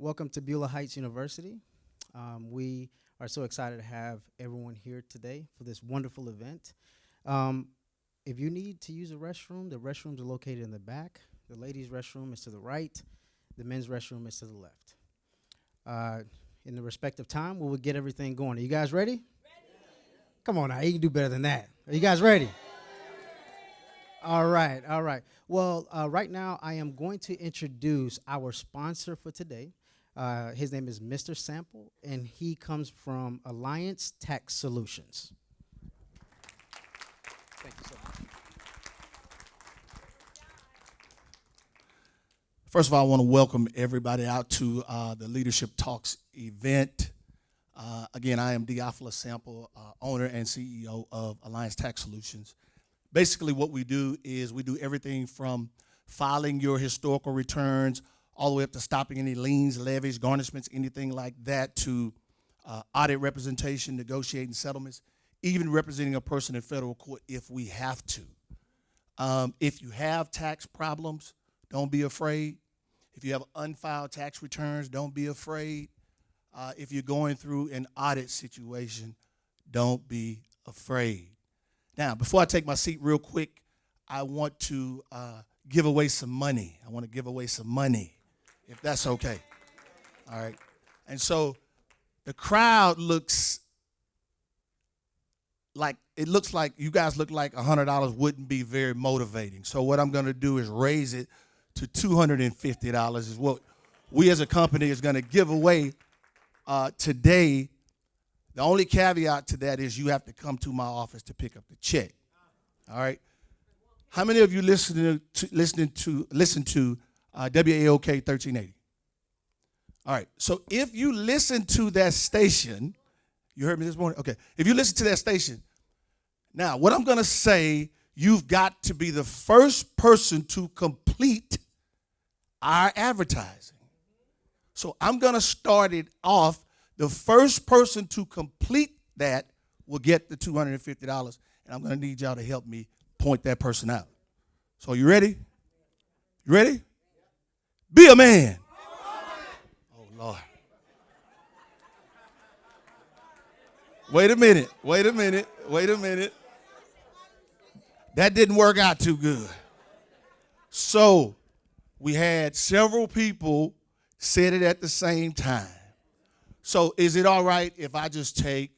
Welcome to Beulah Heights University. We are so excited to have everyone here today for this wonderful event. If you need to use a restroom, the restrooms are located in the back. The ladies' restroom is to the right. The men's restroom is to the left. In the respective time, we will get everything going. Are you guys ready? Ready. Come on now, you can do better than that. Are you guys ready? All right, all right. Well, right now I am going to introduce our sponsor for today. His name is Mr. Sample, and he comes from Alliance Tax Solutions. Thank you so much. First of all, I want to welcome everybody out to the Leadership Talks event. Again, I am Theophilus Sample, owner and CEO of Alliance Tax Solutions. Basically, what we do is we do everything from filing your historical returns all the way up to stopping any liens, levies, garnishments, anything like that, to audit representation, negotiating settlements, even representing a person in federal court if we have to. If you have tax problems, don't be afraid. If you have unfiled tax returns, don't be afraid. If you're going through an audit situation, don't be afraid. Now, before I take my seat real quick, I want to give away some money. I want to give away some money, if that's okay. All right. And so the crowd looks like you guys look like $100 wouldn't be very motivating. So what I'm going to do is raise it to $250 is what we as a company is going to give away today. The only caveat to that is you have to come to my office to pick up the check. All right. How many of you listen to WAOK 1380? All right. So if you listen to that station, you heard me this morning? Okay. If you listen to that station, now what I'm going to say, you've got to be the first person to complete our advertising. So I'm going to start it off. The first person to complete that will get the $250, and I'm going to need y'all to help me point that person out. So you ready? You ready? Be a man. Oh, Lord. Wait a minute. That didn't work out too good. So we had several people said it at the same time. So is it all right if I just take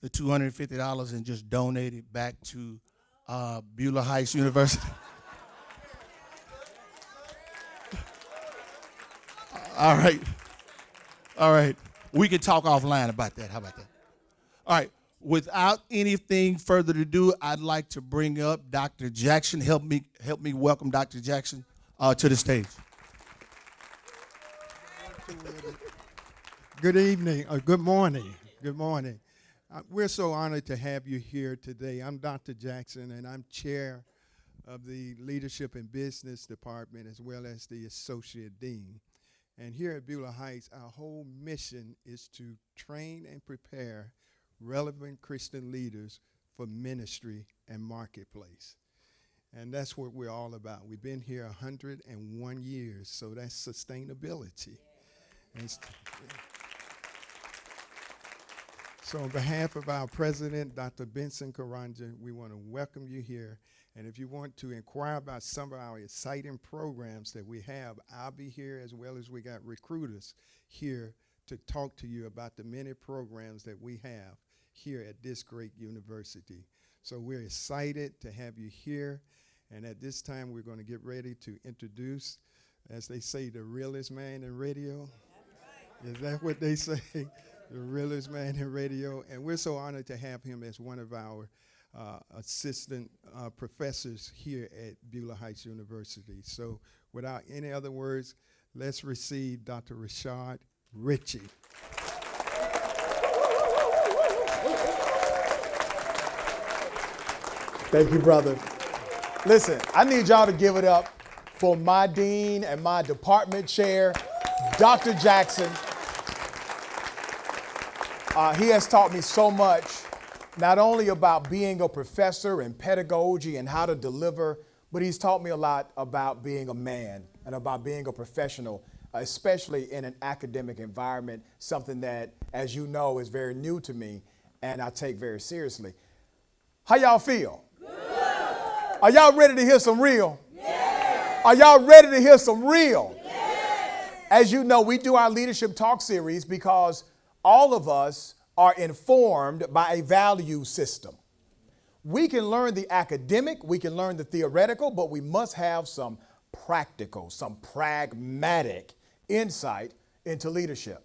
the $250 and just donate it back to Beulah Heights University? All right. We can talk offline about that. How about that? All right. Without anything further to do, I'd like to bring up Dr. Jackson. Help me welcome Dr. Jackson to the stage. Good evening, good morning. We're so honored to have you here today. I'm Dr. Jackson, and I'm chair of the Leadership and Business Department as well as the Associate Dean. And here at Beulah Heights, our whole mission is to train and prepare relevant Christian leaders for ministry and marketplace. And that's what we're all about. We've been here 101 years, so that's sustainability. So on behalf of our president, Dr. Benson Karanja, we want to welcome you here. And if you want to inquire about some of our exciting programs that we have, I'll be here, as well as we got recruiters here to talk to you about the many programs that we have here at this great university. So we're excited to have you here. And at this time, we're going to get ready to introduce, as they say, the realest man in radio. That's right. Is that what they say? The realest man in radio. And we're so honored to have him as one of our assistant professors here at Beulah Heights University. So without any other words, let's receive Dr. Rashad Richey. Thank you, brother. Listen, I need y'all to give it up for my dean and my department chair, Dr. Jackson. He has taught me so much, not only about being a professor and pedagogy and how to deliver, but he's taught me a lot about being a man. and about being a professional, especially in an academic environment, something that, as you know, is very new to me and I take very seriously. How y'all feel? Good. Are y'all ready to hear some real? Yes. Are y'all ready to hear some real? Yes. As you know, we do our Leadership Talk series because all of us are informed by a value system. We can learn the academic, we can learn the theoretical, but we must have some practical, some pragmatic insight into leadership.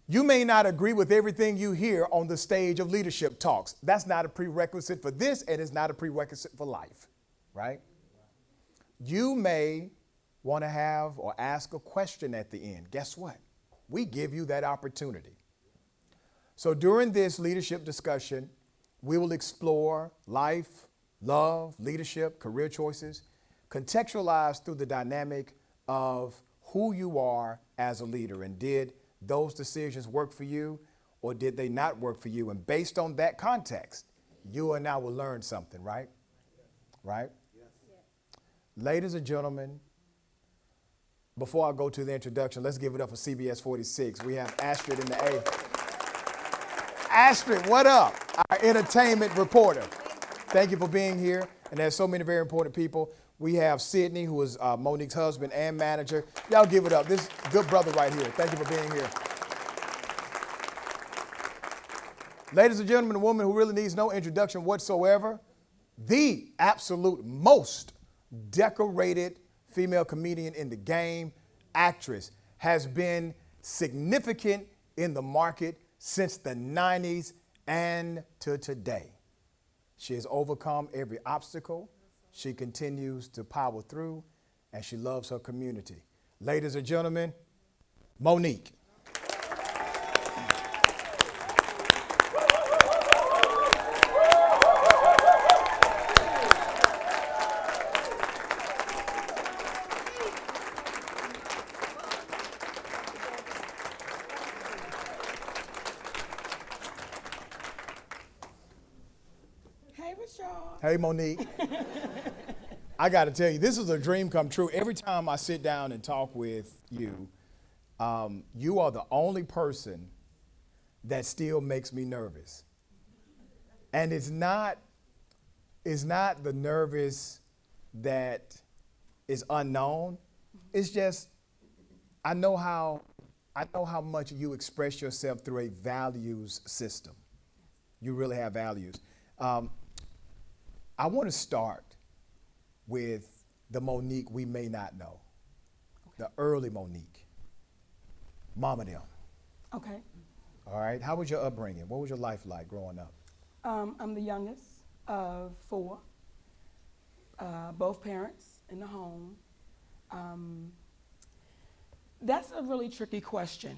You may not agree with everything you hear on the stage of Leadership Talks. That's not a prerequisite for this, and it's not a prerequisite for life, right? You may want to have or ask a question at the end. Guess what? We give you that opportunity. So during this leadership discussion, we will explore life, love, leadership, career choices, contextualized through the dynamic of who you are as a leader, and did those decisions work for you or did they not work for you? And based on that context, you and I will learn something, right? Right? Yes. Ladies and gentlemen, before I go to the introduction, let's give it up for CBS 46. We have Astrid in the A. Astrid, what up? Our entertainment reporter. Thank you for being here. And there's so many very important people. We have Sydney, who is Monique's husband and manager. Y'all give it up. This good brother right here. Thank you for being here. Ladies and gentlemen, a woman who really needs no introduction whatsoever, the absolute most decorated female comedian in the game, actress, has been significant in the market since the 90s and to today. She has overcome every obstacle. She continues to power through, and she loves her community. Ladies and gentlemen, Monique. Hey, Rashad. Hey, Monique. I got to tell you, this is a dream come true. Every time I sit down and talk with you, you are the only person that still makes me nervous. And it's not the nervous that is unknown. It's just, I know how much you express yourself through a values system. You really have values. I want to start with the Monique we may not know, the early Monique, Mama them. Okay. All right, how was your upbringing? What was your life like growing up? I'm the youngest of four, both parents in the home. That's a really tricky question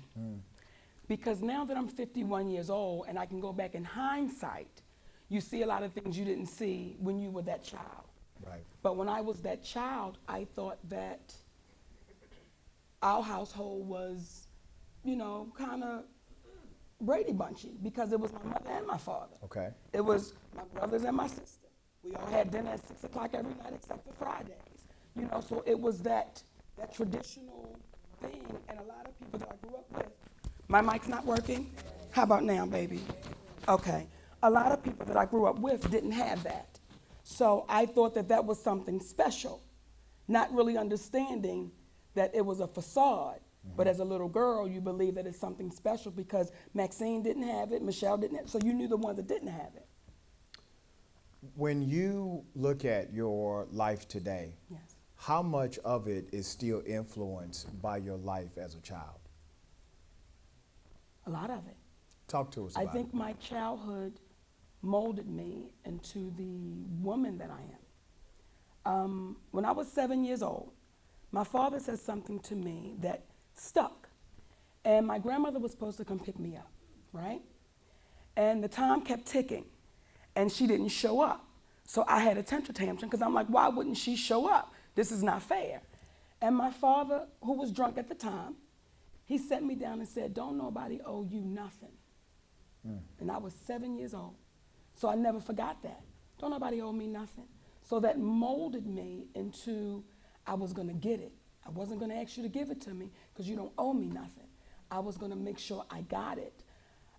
because now that I'm 51 years old and I can go back in hindsight, you see a lot of things you didn't see when you were that child. Right. But when I was that child, I thought that our household was, kind of Brady Bunchy because it was my mother and my father. Okay. It was my brothers and my sister. We all had dinner at 6 o'clock every night except for Fridays. So it was that traditional thing, and a lot of people that I grew up with. My mic's not working? How about now, baby? Okay. A lot of people that I grew up with didn't have that. So I thought that was something special, not really understanding that it was a facade. Mm-hmm. But as a little girl, you believe that it's something special because Maxine didn't have it, Michelle didn't have it, so you knew the ones that didn't have it. When you look at your life today, Yes. how much of it is still influenced by your life as a child? A lot of it. Talk to us about it. I think my childhood molded me into the woman that I am. When I was 7 years old, my father said something to me that stuck. And my grandmother was supposed to come pick me up, right? And the time kept ticking, and she didn't show up. So I had a temper tantrum because I'm like, why wouldn't she show up? This is not fair. And my father, who was drunk at the time, he sat me down and said, don't nobody owe you nothing. And I was 7 years old. So I never forgot that. Don't nobody owe me nothing. So that molded me into, I was going to get it. I wasn't going to ask you to give it to me because you don't owe me nothing. I was going to make sure I got it.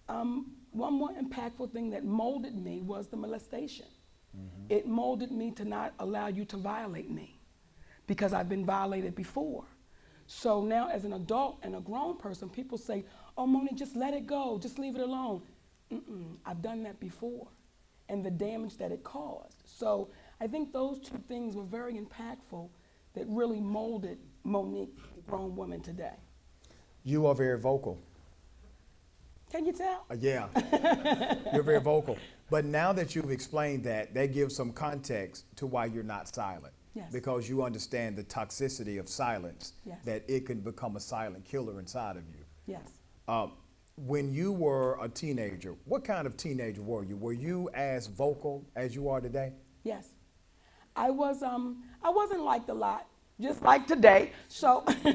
One more impactful thing that molded me was the molestation. It molded me to not allow you to violate me because I've been violated before. So now as an adult and a grown person, people say, oh, Monique, just let it go. Just leave it alone. I've done that before and the damage that it caused. So I think those two things were very impactful that really molded Monique, the grown woman today. You are very vocal. Can you tell? Yeah, you're very vocal. But now that you've explained that, that gives some context to why you're not silent. Yes. Because you understand the toxicity of silence, Yes. that it can become a silent killer inside of you. Yes. When you were a teenager, what kind of teenager were you? Were you as vocal as you are today? Yes. I wasn't liked a lot, just like today. So if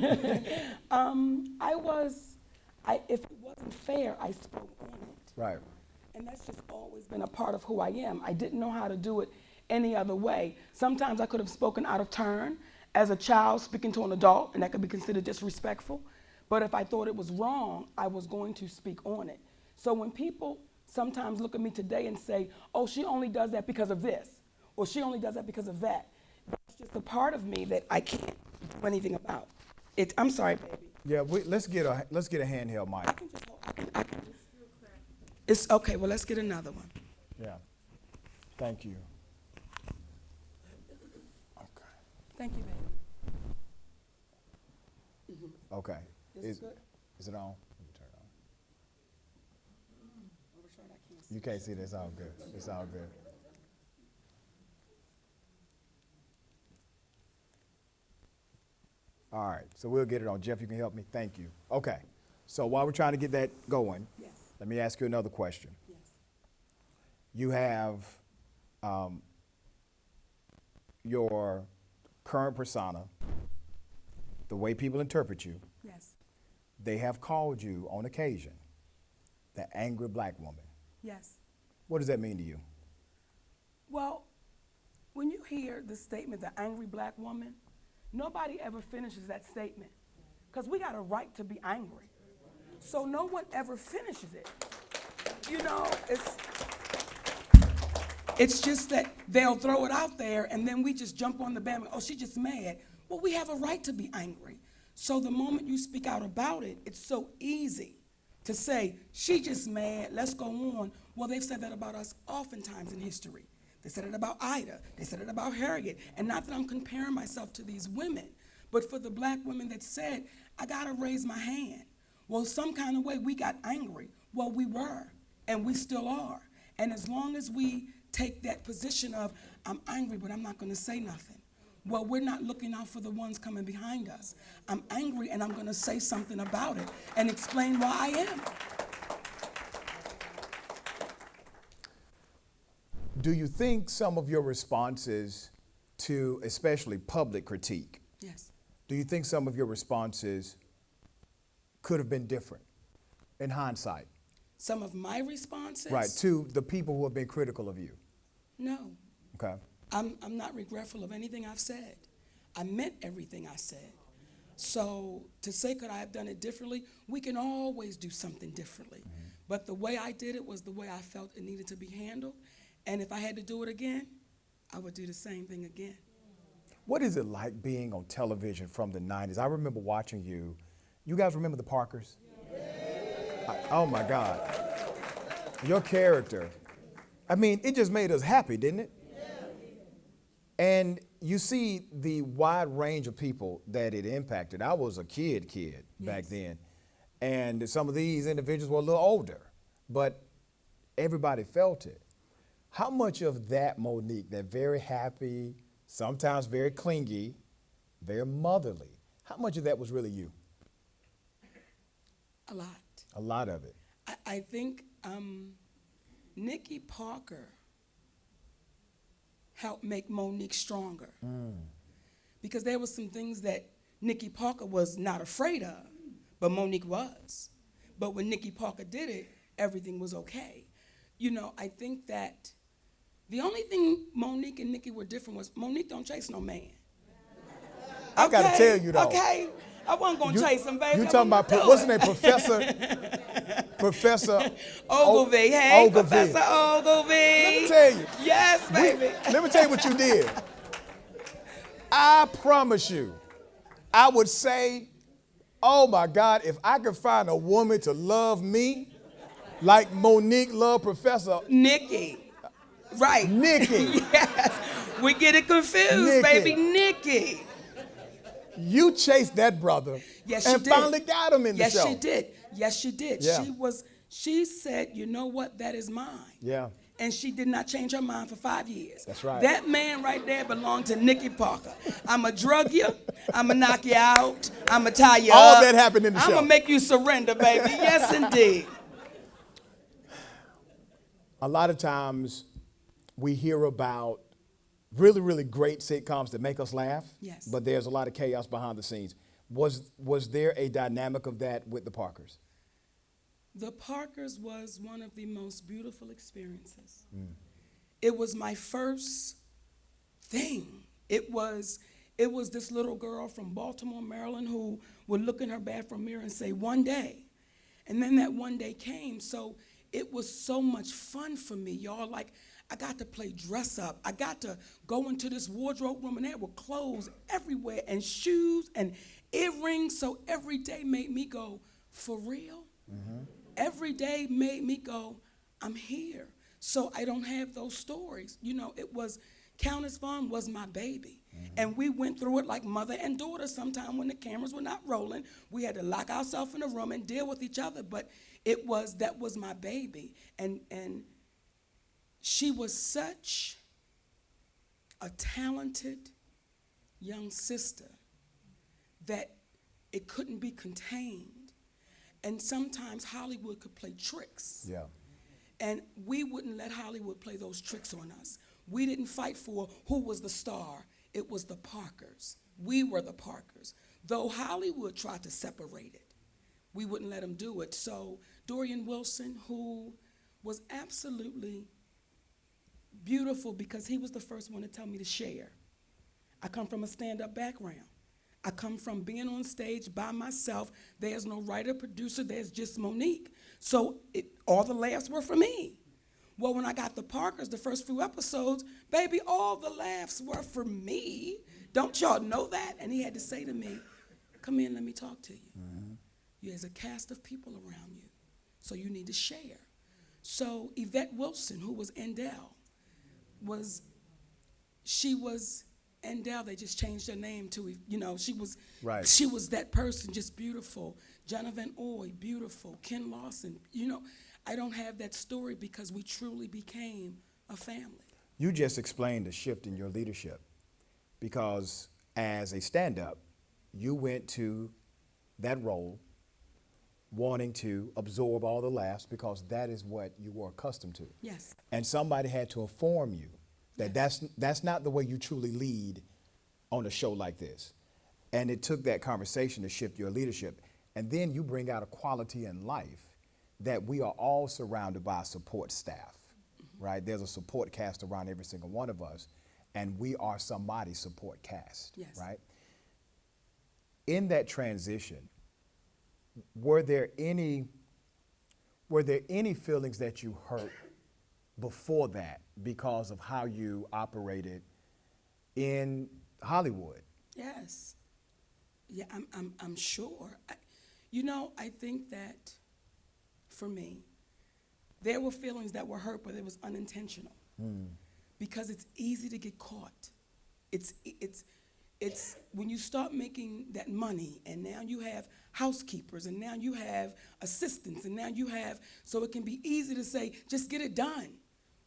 it wasn't fair, I spoke on it. Right. And that's just always been a part of who I am. I didn't know how to do it any other way. Sometimes I could have spoken out of turn as a child speaking to an adult, and that could be considered disrespectful. But if I thought it was wrong, I was going to speak on it. So when people sometimes look at me today and say, oh, she only does that because of this, or she only does that because of that, that's just a part of me that I can't do anything about. I'm sorry, baby. Yeah, let's get a handheld mic. I can just hold, I can. It's okay, well, let's get another one. Yeah. Thank you. Okay. Thank you, baby. Okay. This is good? Is it on? Let me turn it on. Rashad, I can't see. You can't see it. It's all good. It's all good. All right. So we'll get it on. Jeff, you can help me? Thank you. Okay. So while we're trying to get that going, Yes. let me ask you another question. Yes. You have your current persona, the way people interpret you. Yes. They have called you on occasion the angry black woman. Yes. What does that mean to you? Well, when you hear the statement, the angry black woman, nobody ever finishes that statement because we got a right to be angry. So no one ever finishes it. You know, it's just that they'll throw it out there and then we just jump on the bandwagon. Oh, she's just mad. Well, we have a right to be angry. So the moment you speak out about it, it's so easy to say, she just mad, let's go on. Well, they've said that about us oftentimes in history. They said it about Ida, they said it about Harriet, and not that I'm comparing myself to these women, but for the black women that said, I gotta raise my hand. Well, some kind of way we got angry. Well, we were, and we still are. And as long as we take that position of, I'm angry, but I'm not gonna say nothing. Well, we're not looking out for the ones coming behind us. I'm angry and I'm gonna say something about it and explain why I am. Do you think some of your responses to especially public critique, Yes. do you think some of your responses could have been different in hindsight? Some of my responses? Right, to the people who have been critical of you? No. Okay. I'm not regretful of anything I've said. I meant everything I said. So to say could I have done it differently, we can always do something differently. Mm-hmm. But the way I did it was the way I felt it needed to be handled. And if I had to do it again, I would do the same thing again. What is it like being on television from the 90s? I remember watching you. You guys remember the Parkers? Oh my God. Your character. I mean, it just made us happy, didn't it? And you see the wide range of people that it impacted. I was a kid back then. And some of these individuals were a little older, but everybody felt it. How much of that, Monique, that very happy, sometimes very clingy, very motherly, how much of that was really you? A lot. A lot of it. I think Nikki Parker helped make Monique stronger. Because there were some things that Nikki Parker was not afraid of, but Monique was. But when Nikki Parker did it, everything was okay. You know, I think that the only thing Monique and Nikki were different was Monique don't chase no man. I got to tell you, though. Okay. I wasn't going to chase him, baby. You talking about, what's his name, Professor Ogilvy. Hey, Ogilvy. Professor Ogilvy. Let me tell you. Yes, baby. Let me tell you what you did. I promise you, I would say, oh my God, if I could find a woman to love me like Monique loved Professor Nikki. Right. Nikki. Yes. We get it confused, Nikki. baby. Nikki. You chased that brother Yes, and she did. finally got him in the show. Yes, she did. Yes, she did. Yeah. She said, you know what, that is mine. Yeah. And she did not change her mind for 5 years. That's right. That man right there belonged to Nikki Parker. I'ma drug you, I'ma knock you out, I'ma tie you All up. that happened in the show. I'ma make you surrender, baby. Yes, indeed. A lot of times we hear about really, really great sitcoms that make us laugh. Yes. But there's a lot of chaos behind the scenes. Was there a dynamic of that with the Parkers? The Parkers was one of the most beautiful experiences. It was my first thing. It was this little girl from Baltimore, Maryland, who would look in her bathroom mirror and say, one day. And then that one day came. So it was so much fun for me, y'all. Like, I got to play dress up. I got to go into this wardrobe room, and there were clothes everywhere and shoes and earrings. So every day made me go, for real? Every day made me go, I'm here. So I don't have those stories. You know, it was, Countess Vaughn was my baby. And we went through it like mother and daughter. Sometime when the cameras were not rolling, we had to lock ourselves in a room and deal with each other. But that was my baby. And she was such a talented young sister that it couldn't be contained. And sometimes Hollywood could play tricks. Yeah. And we wouldn't let Hollywood play those tricks on us. We didn't fight for who was the star. It was the Parkers. We were the Parkers. Though Hollywood tried to separate it, we wouldn't let them do it. So Dorian Wilson, who was absolutely beautiful because he was the first one to tell me to share. I come from a stand-up background. I come from being on stage by myself. There's no writer, producer, there's just Monique. So all the laughs were for me. Well, when I got the Parkers, the first few episodes, baby, all the laughs were for me. Don't y'all know that? And he had to say to me, come in, let me talk to you. There's a cast of people around you, so you need to share. So Yvette Wilson, who was Endell, she was Endell. They just changed her name to, she was Right. She was that person, just beautiful. Jenna Van Oy, beautiful. Ken Lawson, I don't have that story because we truly became a family. You just explained the shift in your leadership because as a stand-up, you went to that role wanting to absorb all the laughs because that is what you were accustomed to. Yes. And somebody had to inform you that that's not the way you truly lead on a show like this. And it took that conversation to shift your leadership. And then you bring out a quality in life that we are all surrounded by a support staff, right? There's a support cast around every single one of us, and we are somebody's support cast, Yes. right? In that transition, were there any feelings that you hurt before that because of how you operated in Hollywood? Yes. Yeah, I'm sure. I think that for me, there were feelings that were hurt, but it was unintentional. Because it's easy to get caught. It's when you start making that money, and now you have housekeepers, and now you have assistants, and now you have, so it can be easy to say, just get it done.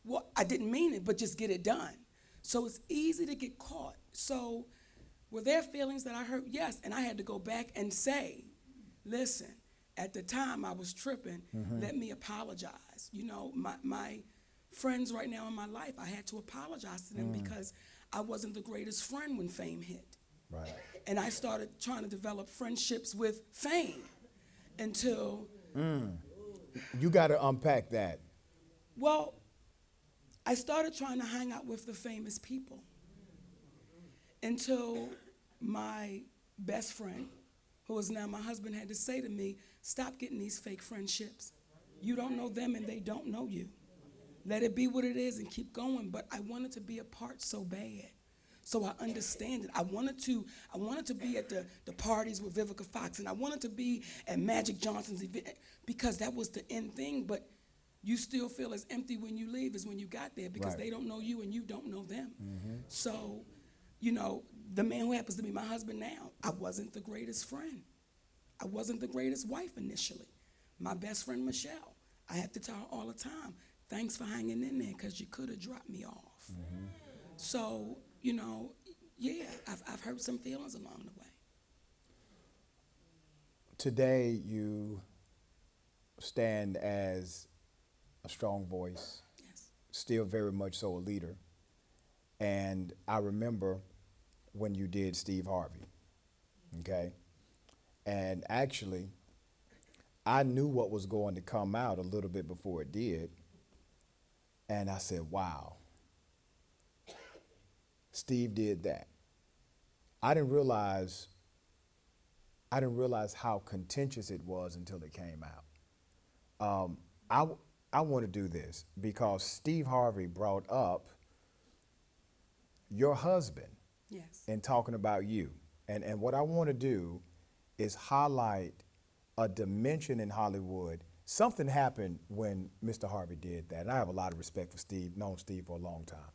Well, I didn't mean it, but just get it done. So it's easy to get caught. So were there feelings that I hurt? Yes, and I had to go back and say, listen, at the time I was tripping, let me apologize. My friends right now in my life, I had to apologize to them because I wasn't the greatest friend when fame hit. Right. And I started trying to develop friendships with fame until... You got to unpack that. Well, I started trying to hang out with the famous people until my best friend, who is now my husband, had to say to me, stop getting these fake friendships. You don't know them and they don't know you. Let it be what it is and keep going. But I wanted to be a part so bad. So I understand it. I wanted to be at the parties with Vivica Fox, and I wanted to be at Magic Johnson's event because that was the end thing. But you still feel as empty when you leave as when you got there because Right. they don't know you and you don't know them. So, you know, the man who happens to be my husband now, I wasn't the greatest friend. I wasn't the greatest wife initially. My best friend, Michelle, I have to tell her all the time, thanks for hanging in there because you could have dropped me off. So, you know, yeah, I've hurt some feelings along the way. Today, you stand as a strong voice, Yes. still very much so a leader. And I remember when you did Steve Harvey, okay? And actually, I knew what was going to come out a little bit before it did. And I said, wow, Steve did that. I didn't realize how contentious it was until it came out. I want to do this because Steve Harvey brought up your husband Yes. in talking about you. And what I want to do is highlight a dimension in Hollywood. Something happened when Mr. Harvey did that. And I have a lot of respect for Steve, known Steve for a long time.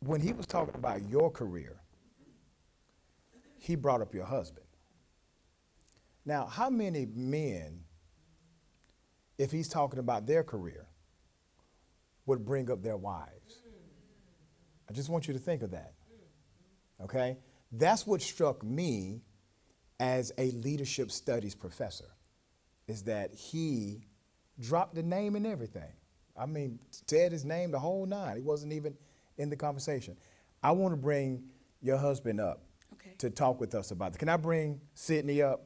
When he was talking about your career, he brought up your husband. Now, how many men, if he's talking about their career, would bring up their wives? I just want you to think of that, okay? That's what struck me as a leadership studies professor, is that he dropped the name and everything. I mean, said his name the whole nine. He wasn't even in the conversation. I want to bring your husband up Okay. to talk with us about it. Can I bring Sydney up?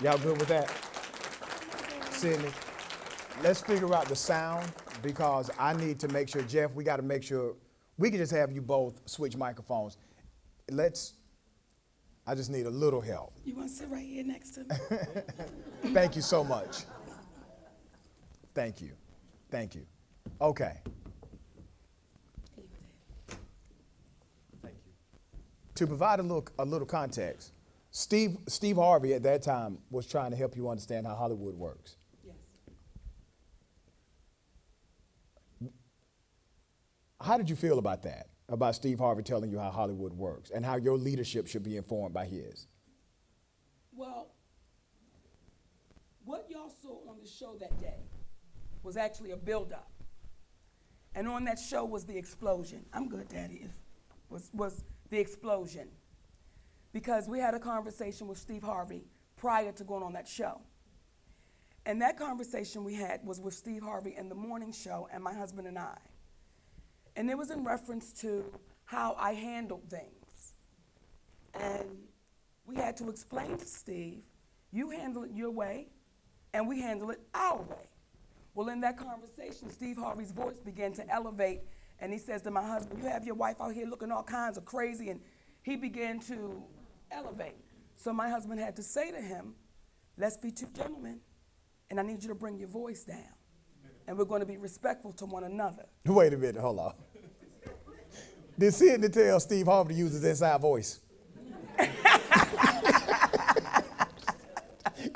Y'all good with that? Sydney, let's figure out the sound because I need to make sure, Jeff, we got to make sure, we can just have you both switch microphones. I just need a little help. You want to sit right here next to me? Thank you so much. Thank you. Thank you. Okay. Thank you. To provide a little context, Steve Harvey at that time was trying to help you understand how Hollywood works. Yes. How did you feel about that? About Steve Harvey telling you how Hollywood works and how your leadership should be informed by his? Well, what y'all saw on the show that day was actually a build-up. And on that show was the explosion. I'm good, Daddy. Was the explosion. Because we had a conversation with Steve Harvey prior to going on that show. And that conversation we had was with Steve Harvey in the morning show and my husband and I. And it was in reference to how I handled things. And we had to explain to Steve, you handle it your way, and we handle it our way. Well, in that conversation, Steve Harvey's voice began to elevate, and he says to my husband, you have your wife out here looking all kinds of crazy, and he began to elevate. So my husband had to say to him, let's be two gentlemen, and I need you to bring your voice down. And we're going to be respectful to one another. Wait a minute, hold on. Did Sidney tell Steve Harvey to use his inside voice?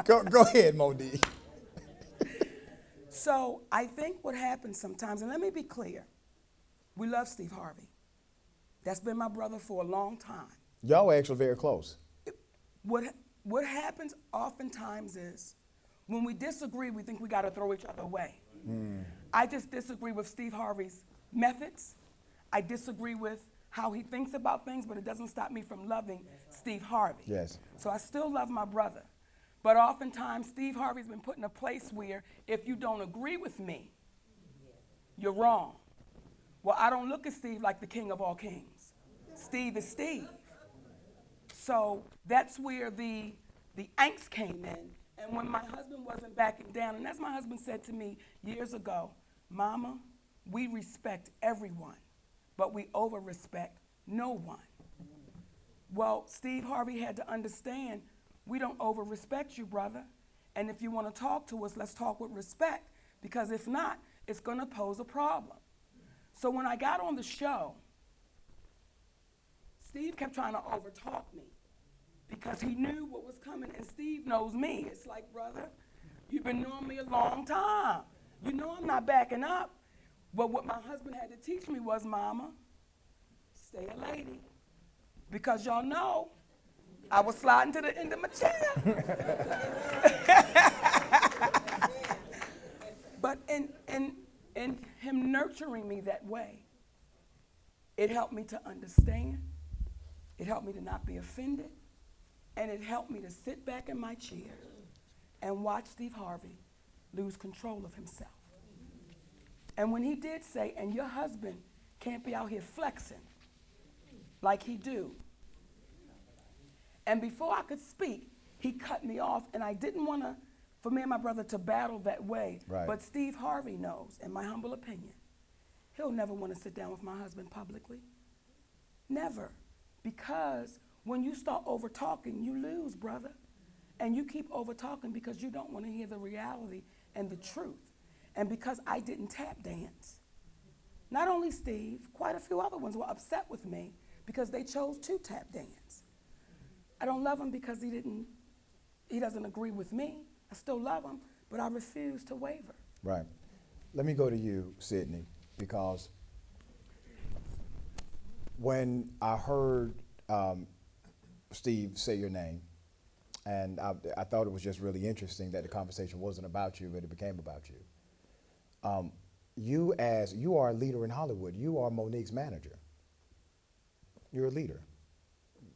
Go ahead, Monique. So I think what happens sometimes, and let me be clear, we love Steve Harvey. That's been my brother for a long time. Y'all were actually very close. What happens oftentimes is when we disagree, we think we got to throw each other away. I just disagree with Steve Harvey's methods. I disagree with how he thinks about things, but it doesn't stop me from loving Steve Harvey. Yes. So I still love my brother. But oftentimes, Steve Harvey's been put in a place where if you don't agree with me, you're wrong. Well, I don't look at Steve like the king of all kings. Steve is Steve. So that's where the angst came in. And when my husband wasn't backing down, and as my husband said to me years ago, Mama, we respect everyone, but we over-respect no one. Well, Steve Harvey had to understand, we don't over-respect you, brother. And if you want to talk to us, let's talk with respect, because if not, it's going to pose a problem. So when I got on the show, Steve kept trying to overtalk me because he knew what was coming, and Steve knows me. It's like, brother, you've been knowing me a long time. You know I'm not backing up. But what my husband had to teach me was, mama, stay a lady. Because y'all know, I was sliding to the end of my chair. But in him nurturing me that way, it helped me to understand, it helped me to not be offended, and it helped me to sit back in my chair and watch Steve Harvey lose control of himself. And when he did say, and your husband can't be out here flexing like he do. And before I could speak, he cut me off, and I didn't want to, for me and my brother to battle that way. Right. But Steve Harvey knows, in my humble opinion, he'll never want to sit down with my husband publicly. Never. Because when you start over-talking, you lose, brother. And you keep over-talking because you don't want to hear the reality and the truth. And because I didn't tap dance. Not only Steve, quite a few other ones were upset with me because they chose to tap dance. I don't love him because he doesn't agree with me. I still love him, but I refuse to waver. Right. Let me go to you, Sydney, because when I heard Steve say your name, and I thought it was just really interesting that the conversation wasn't about you, but it became about you. You are a leader in Hollywood. You are Monique's manager. You're a leader.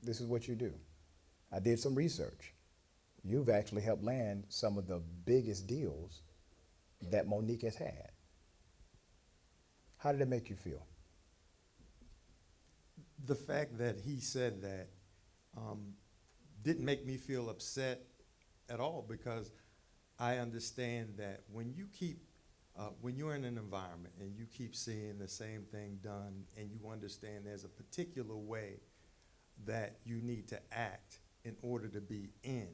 This is what you do. I did some research. You've actually helped land some of the biggest deals that Monique has had. How did it make you feel? The fact that he said that didn't make me feel upset at all, because I understand that when you're in an environment and you keep seeing the same thing done, and you understand there's a particular way that you need to act in order to be in,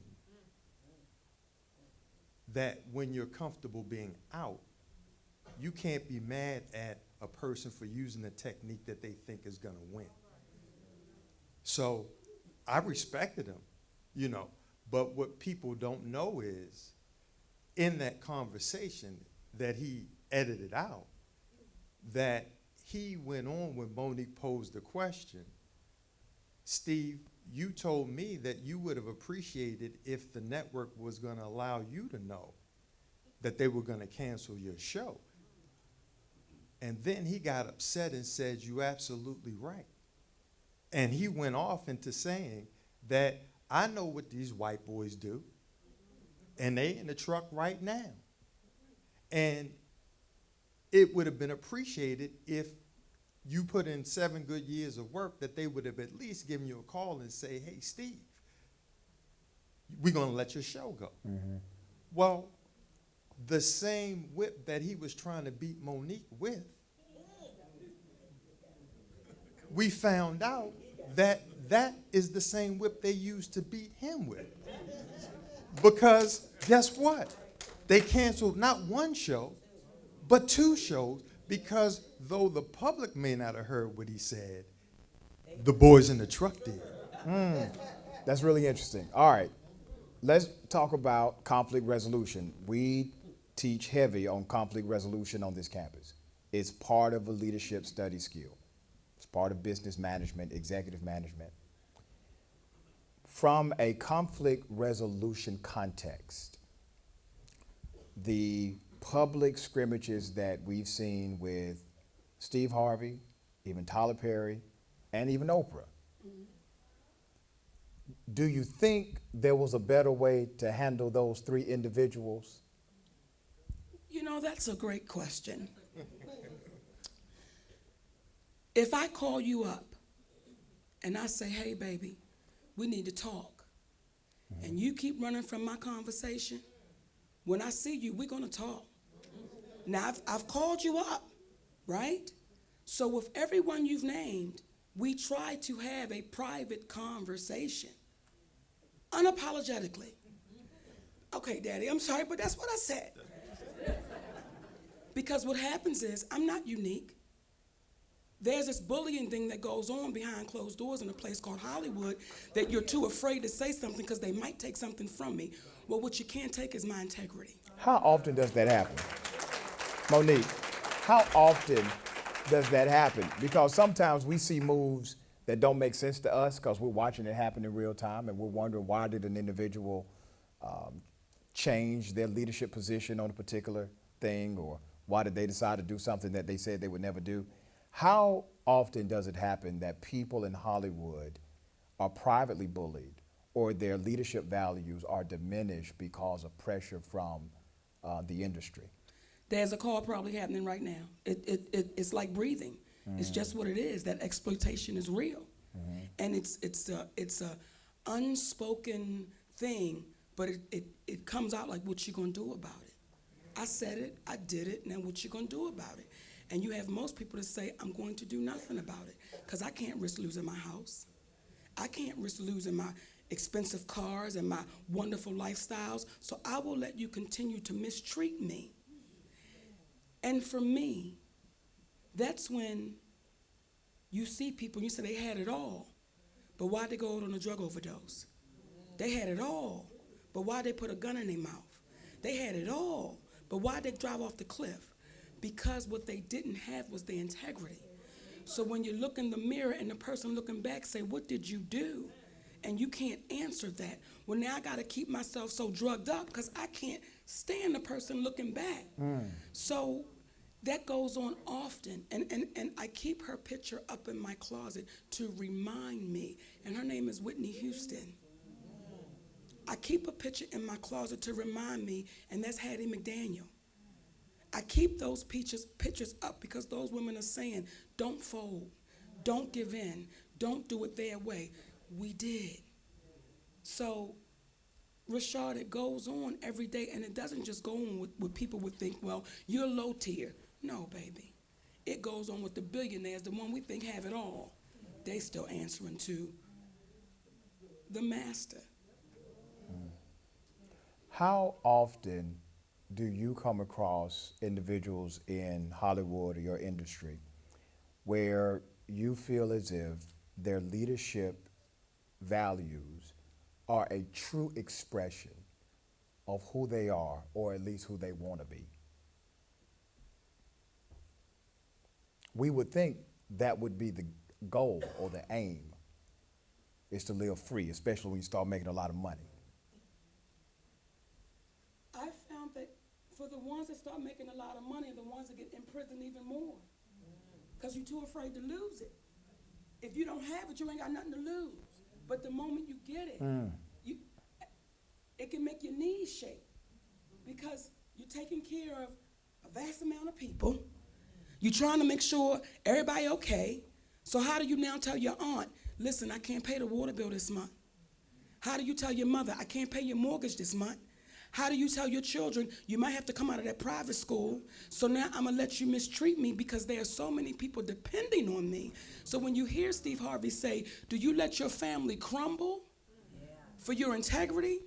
that when you're comfortable being out, you can't be mad at a person for using a technique that they think is going to win. So I respected him, but what people don't know is, in that conversation that he edited out, that he went on when Monique posed the question, Steve, you told me that you would have appreciated if the network was going to allow you to know that they were going to cancel your show. And then he got upset and said, you're absolutely right. And he went off into saying that I know what these white boys do, and they in the truck right now. And it would have been appreciated if you put in 7 good years of work, that they would have at least given you a call and say, hey, Steve, we're going to let your show go. Mm-hmm. Well, the same whip that he was trying to beat Monique with, we found out that that is the same whip they used to beat him with. Because guess what? They canceled not one show, but 2 shows, because though the public may not have heard what he said, the boys in the truck did. That's really interesting. All right, let's talk about conflict resolution. We teach heavy on conflict resolution on this campus. It's part of a leadership study skill. It's part of business management, executive management. From a conflict resolution context, the public scrimmages that we've seen with Steve Harvey, even Tyler Perry, and even Oprah, do you think there was a better way to handle those 3 individuals? That's a great question. If I call you up and I say, hey, baby, we need to talk, and you keep running from my conversation, when I see you, we're going to talk. Now, I've called you up, right? So with everyone you've named, we try to have a private conversation, unapologetically. Okay, Daddy, I'm sorry, but that's what I said. Because what happens is, I'm not unique. There's this bullying thing that goes on behind closed doors in a place called Hollywood that you're too afraid to say something because they might take something from me. Well, what you can't take is my integrity. How often does that happen? Monique, how often does that happen? Because sometimes we see moves that don't make sense to us because we're watching it happen in real time and we're wondering why did an individual change their leadership position on a particular thing, or why did they decide to do something that they said they would never do? How often does it happen that people in Hollywood are privately bullied or their leadership values are diminished because of pressure from the industry? There's a call probably happening right now. It's like breathing. It's just what it is. That exploitation is real. And it's a unspoken thing, but it comes out like, what you gonna do about it? I said it, I did it, now what you gonna do about it? And you have most people that say, I'm going to do nothing about it, because I can't risk losing my house. I can't risk losing my expensive cars and my wonderful lifestyles, so I will let you continue to mistreat me. And for me, that's when you see people, and you say they had it all, but why'd they go out on a drug overdose? They had it all, but why'd they put a gun in their mouth? They had it all, but why'd they drive off the cliff? Because what they didn't have was their integrity. So when you look in the mirror and the person looking back say, what did you do? And you can't answer that. Well, now I gotta keep myself so drugged up because I can't stand the person looking back. So that goes on often. And I keep her picture up in my closet to remind me. And her name is Whitney Houston. I keep a picture in my closet to remind me, and that's Hattie McDaniel. I keep those pictures up because those women are saying, don't fold, don't give in, don't do it their way. We did. So, Rashad, it goes on every day, and it doesn't just go on with people would think, well, you're low tier. No, baby. It goes on with the billionaires, the one we think have it all. They still answering to the master. How often do you come across individuals in Hollywood or your industry where you feel as if their leadership values are a true expression of who they are, or at least who they want to be? We would think that would be the goal or the aim, is to live free, especially when you start making a lot of money. I found that for the ones that start making a lot of money are the ones that get imprisoned even more, because you're too afraid to lose it. If you don't have it, you ain't got nothing to lose. But the moment you get it, it can make your knees shake, because you're taking care of a vast amount of people. You're trying to make sure everybody okay. So how do you now tell your aunt, listen, I can't pay the water bill this month? How do you tell your mother, I can't pay your mortgage this month? How do you tell your children, you might have to come out of that private school, so now I'm gonna let you mistreat me because there are so many people depending on me. So when you hear Steve Harvey say, do you let your family crumble for your integrity?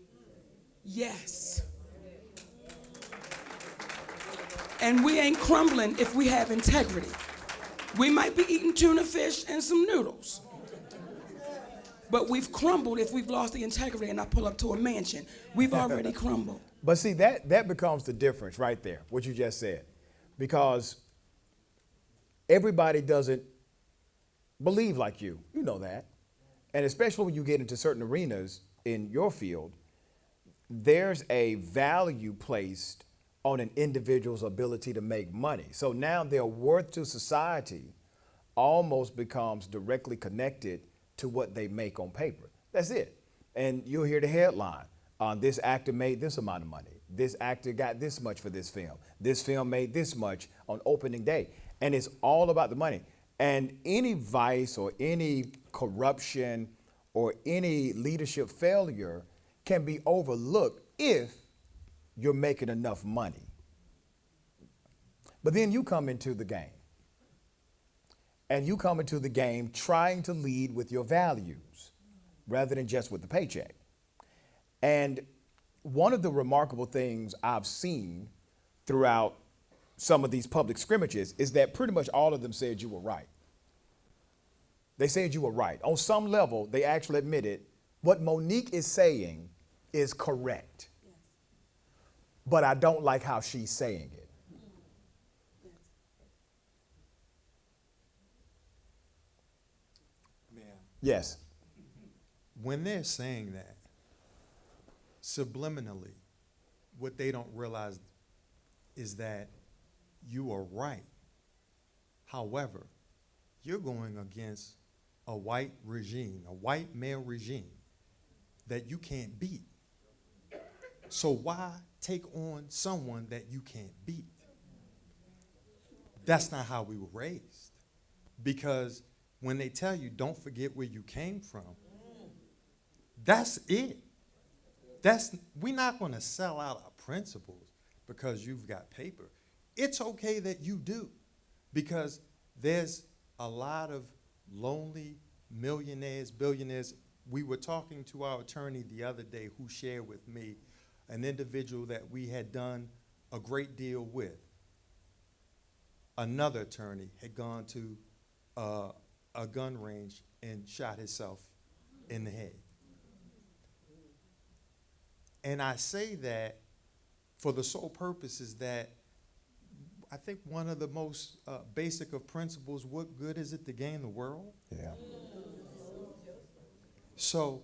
Yes. And we ain't crumbling if we have integrity. We might be eating tuna fish and some noodles, but we've crumbled if we've lost the integrity and I pull up to a mansion. We've already crumbled. But see, that becomes the difference right there, what you just said. Because everybody doesn't believe like you. You know that. And especially when you get into certain arenas in your field, there's a value placed on an individual's ability to make money. So now their worth to society almost becomes directly connected to what they make on paper. That's it. And you'll hear the headline, this actor made this amount of money. This actor got this much for this film. This film made this much on opening day. And it's all about the money. And any vice or any corruption or any leadership failure can be overlooked if you're making enough money. But then you come into the game And you come into the game trying to lead with your values rather than just with the paycheck. And one of the remarkable things I've seen throughout some of these public scrimmages is that pretty much all of them said you were right. They said you were right. On some level, they actually admitted what Monique is saying is correct. Yes. But I don't like how she's saying it. Yes. When they're saying that, subliminally, what they don't realize is that you are right. However, you're going against a white regime, a white male regime that you can't beat. So why take on someone that you can't beat? That's not how we were raised. Because when they tell you don't forget where you came from, that's it. We're not going to sell out our principles because you've got paper. It's okay that you do, because there's a lot of lonely millionaires, billionaires. We were talking to our attorney the other day who shared with me an individual that we had done a great deal with. Another attorney had gone to a gun range and shot himself in the head. And I say that for the sole purpose is that I think one of the most basic of principles, what good is it to gain the world? Yeah. So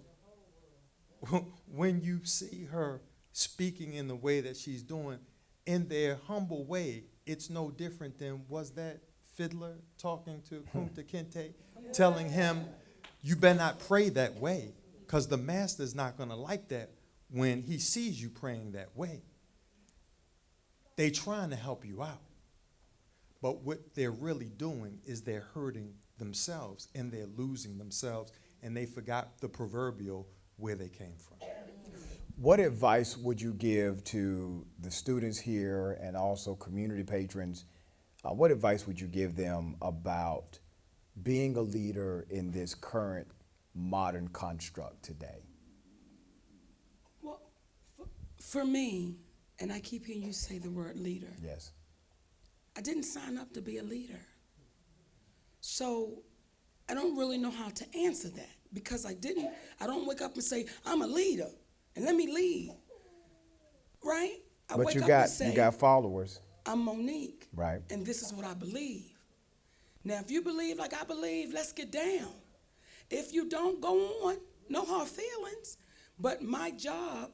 when you see her speaking in the way that she's doing, in their humble way, it's no different than, was that fiddler talking to Kunta Kinte, telling him, you better not pray that way, because the master's not going to like that when he sees you praying that way. They trying to help you out. But what they're really doing is they're hurting themselves, and they're losing themselves, and they forgot the proverbial where they came from. What advice would you give to the students here and also community patrons? What advice would you give them about being a leader in this current modern construct today? Well, for me, and I keep hearing you say the word leader. Yes. I didn't sign up to be a leader. So I don't really know how to answer that, because I don't wake up and say, I'm a leader and let me lead. Right? But you got followers. I'm Monique. Right. And this is what I believe. Now, if you believe like I believe, let's get down. If you don't, go on. No hard feelings. But my job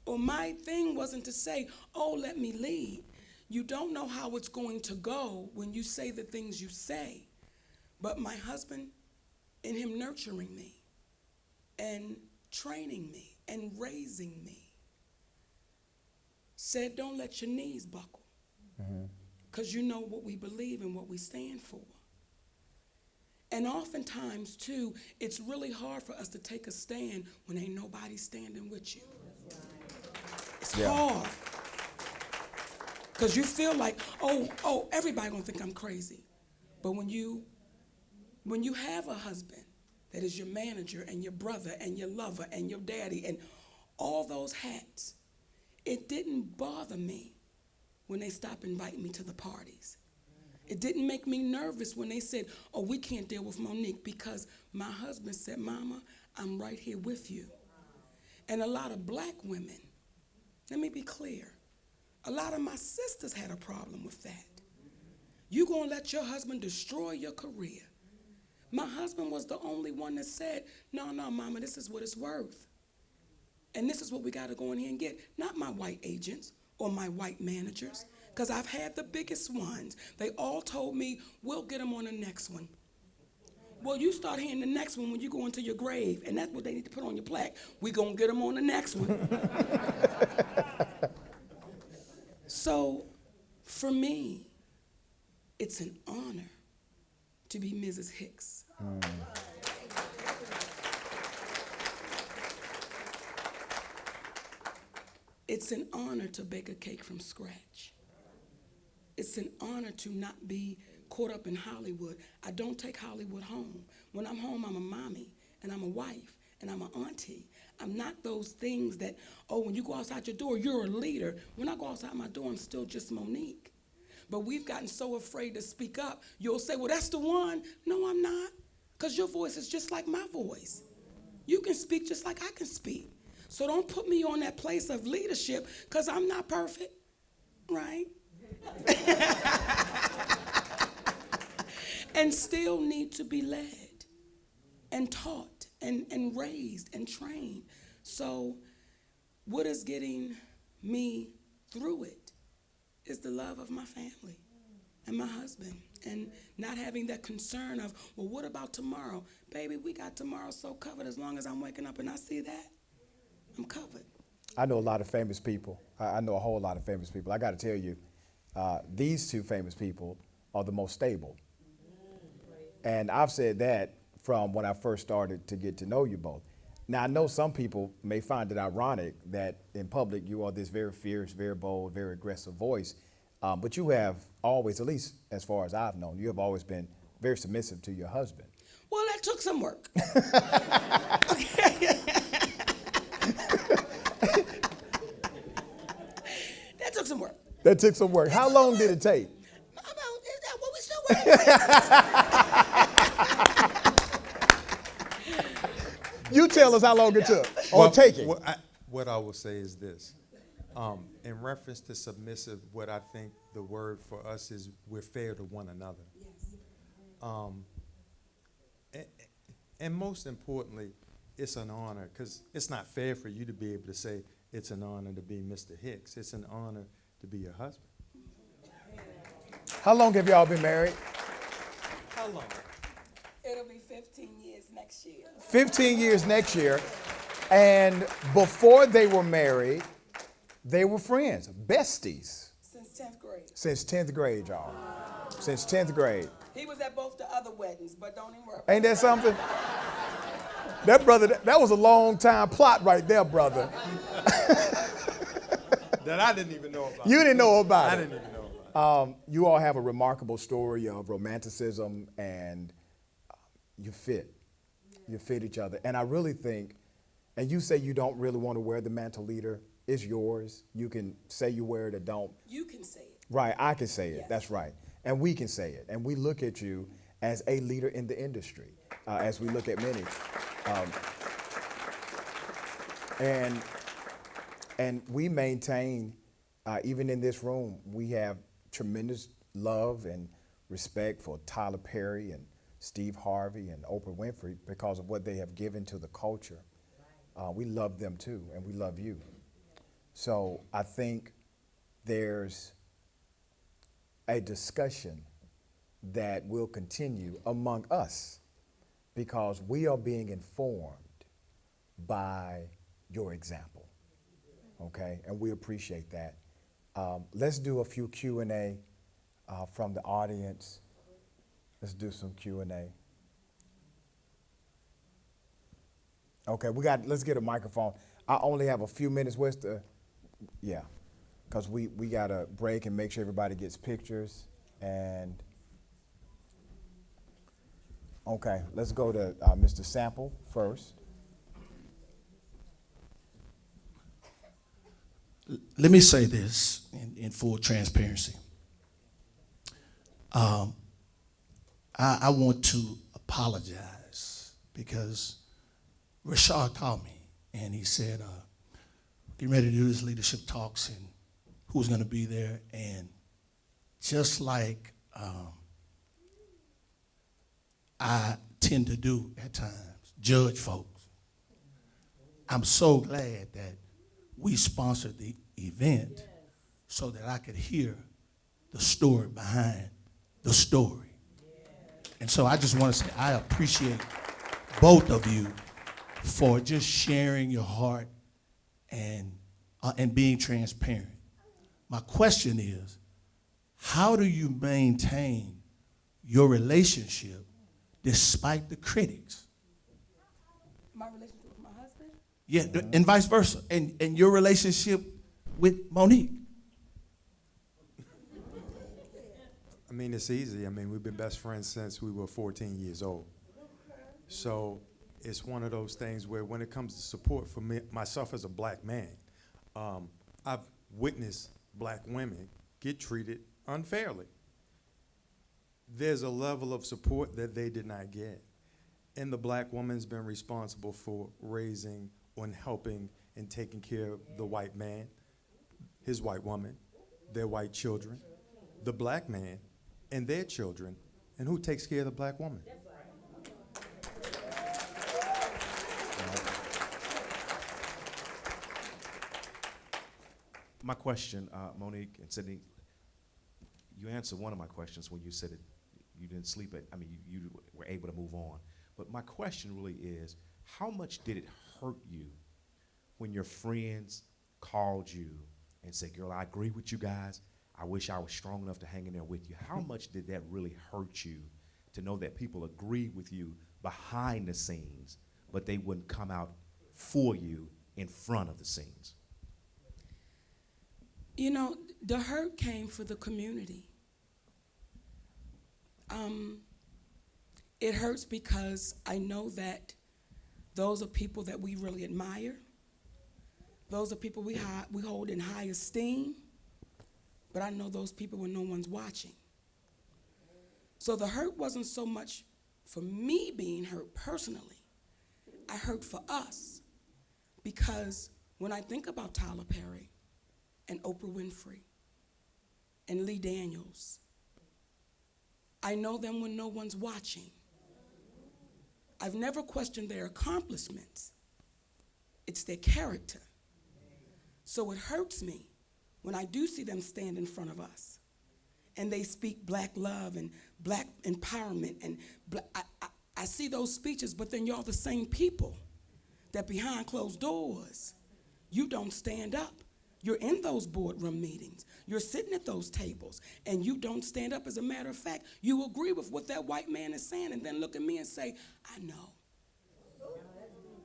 or my thing wasn't to say, oh, let me lead. You don't know how it's going to go when you say the things you say. But my husband, in him nurturing me and training me and raising me, said, don't let your knees buckle. Because you know what we believe and what we stand for. And oftentimes, too, it's really hard for us to take a stand when ain't nobody standing with you. It's hard. Because you feel like, oh, everybody gonna think I'm crazy. But when you have a husband that is your manager and your brother and your lover and your daddy and all those hats, it didn't bother me when they stopped inviting me to the parties. It didn't make me nervous when they said, oh, we can't deal with Monique, because my husband said, Mama, I'm right here with you. And a lot of black women, let me be clear, a lot of my sisters had a problem with that. You gonna let your husband destroy your career? My husband was the only one that said, no, Mama, this is what it's worth. And this is what we gotta go in here and get. Not my white agents or my white managers, because I've had the biggest ones. They all told me, we'll get them on the next one. Well, you start hearing the next one when you go into your grave, and that's what they need to put on your plaque. We're gonna get them on the next one. So, for me, it's an honor to be Mrs. Hicks. It's an honor to bake a cake from scratch. It's an honor to not be caught up in Hollywood. I don't take Hollywood home. When I'm home, I'm a mommy, and I'm a wife, and I'm an auntie. I'm not those things that, oh, when you go outside your door, you're a leader. When I go outside my door, I'm still just Monique. But we've gotten so afraid to speak up. You'll say, well, that's the one. No, I'm not, because your voice is just like my voice. You can speak just like I can speak. So don't put me on that place of leadership, because I'm not perfect, right? And still need to be led and taught and raised and trained. So what is getting me through it is the love of my family and my husband, and not having that concern of, well, what about tomorrow? Baby, we got tomorrow so covered. As long as I'm waking up and I see that, I'm covered. I know a lot of famous people. I know a whole lot of famous people. I got to tell you, these two famous people are the most stable. And I've said that from when I first started to get to know you both. Now, I know some people may find it ironic that in public you are this very fierce, very bold, very aggressive voice, but you have always, at least as far as I've known, you have always been very submissive to your husband. Well, that took some work. That took some work. That took some work. How long did it take? Is that what we still waiting? You tell us how long it took, or take it. What I will say is this. In reference to submissive, what I think the word for us is we're fair to one another. And most importantly, it's an honor, because it's not fair for you to be able to say it's an honor to be Mr. Hicks. It's an honor to be your husband. How long have y'all been married? How long? It'll be 15 years next year. 15 years next year. And before they were married, they were friends, besties. Since 10th grade. Since 10th grade, y'all. Since 10th grade. He was at both the other weddings, but don't even worry. Ain't that something? That brother, that was a long time plot right there, brother. That I didn't even know about. You didn't know about I it. didn't even know about it. You all have a remarkable story of romanticism, and you fit. You fit each other. And I really think, and you say you don't really want to wear the mantle leader. It's yours. You can say you wear it or don't. You can say it. Right, I can say it. Yes. That's right. And we can say it. And we look at you as a leader in the industry, as we look at many. And we maintain, even in this room, we have tremendous love and respect for Tyler Perry and Steve Harvey and Oprah Winfrey because of what they have given to the culture. We love them too, and we love you. So I think there's a discussion that will continue among us because we are being informed by your example, okay? And we appreciate that. Let's do a few Q&A from the audience. Let's do some Q&A. Okay, let's get a microphone. I only have a few minutes. Because we got to break and make sure everybody gets pictures. And, okay, let's go to Mr. Sample first. Let me say this in full transparency. I want to apologize because Rashad called me and he said, getting ready to do this leadership talks and who's going to be there. And just like I tend to do at times, judge folks, I'm so glad that we sponsored the event so that I could hear the story behind the story. And so I just want to say I appreciate both of you for just sharing your heart and being transparent. My question is, how do you maintain your relationship despite the critics? My relationship with my husband? Yeah, and vice versa. And your relationship with Monique. mean, it's easy. I mean, we've been best friends since we were 14 years old. So it's one of those things where when it comes to support for me, myself as a black man, I've witnessed black women get treated unfairly. There's a level of support that they did not get. And the black woman's been responsible for raising and helping and taking care of the white man, his white woman, their white children, the black man, and their children. And who takes care of the black woman? My question, Monique and Sydney, you answered one of my questions when you said it, you didn't sleep you were able to move on. But my question really is, how much did it hurt you when your friends called you and said, girl, I agree with you guys. I wish I was strong enough to hang in there with you. How much did that really hurt you to know that people agreed with you behind the scenes, but they wouldn't come out for you in front of the scenes? You know, the hurt came for the community. It hurts because I know that those are people that we really admire. Those are people we hold in high esteem. But I know those people when no one's watching. So the hurt wasn't so much for me being hurt personally. I hurt for us. Because when I think about Tyler Perry and Oprah Winfrey and Lee Daniels, I know them when no one's watching. I've never questioned their accomplishments. It's their character. So it hurts me when I do see them stand in front of us and they speak black love and black empowerment. And I see those speeches, but then y'all the same people that behind closed doors, you don't stand up. You're in those boardroom meetings. You're sitting at those tables, and you don't stand up. As a matter of fact, you agree with what that white man is saying and then look at me and say, I know.